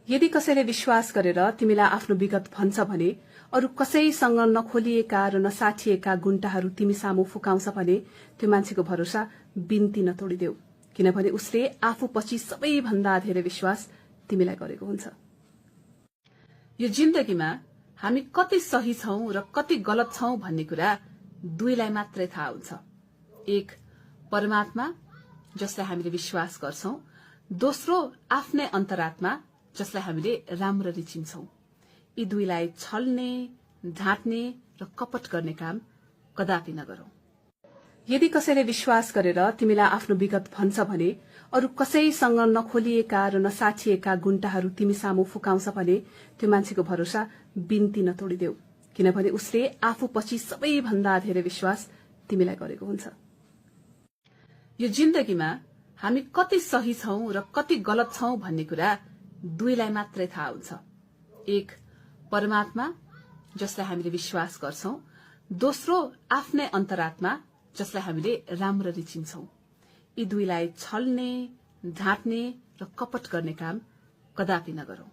यदि कसैले विश्वास गरेर तिमीलाई आफ्नो विगत भन्छ भने अरू कसैसँग नखोलिएका र नसाटिएका गुण्टाहरू तिमी सामु फुकाउँछ भने त्यो मान्छेको भरोसा बिन्ती नतोडिदेऊ, किनभने उसले आफूपछि सबैभन्दा धेरै विश्वास तिमीलाई गरेको हुन्छ। यो जिन्दगीमा हामी कति सही छौं र कति गलत छौं भन्ने कुरा दुईलाई मात्रै थाहा हुन्छ। एक परमात्मा जसलाई हामीले विश्वास गर्छौं, दोस्रो आफ्नै अन्तरात्मा जसलाई हामीले राम्ररी चिन्छौं। यी दुईलाई छल्ने, ढाँट्ने र कपट गर्ने काम कदापि नगरौं। यदि कसैले विश्वास गरेर तिमीलाई आफ्नो विगत भन्छ भने अरू कसैसँग नखोलिएका र नसाटिएका गुण्टाहरू तिमी सामु फुकाउँछ भने त्यो मान्छेको भरोसा बिन्ती नतोडिदेऊ, किनभने उसले आफूपछि सबैभन्दा धेरै विश्वास तिमीलाई गरेको हुन्छ। यो जिन्दगीमा हामी कति सही छौं र कति गलत छौं भन्ने कुरा दुईलाई मात्रै थाहा हुन्छ। एक परमात्मा जसलाई हामीले विश्वास गर्छौं, दोस्रो आफ्नै अन्तरात्मा जसलाई हामीले राम्ररी चिन्छौं। यी दुईलाई छल्ने, ढाँट्ने र कपट गर्ने काम कदापि नगरौं।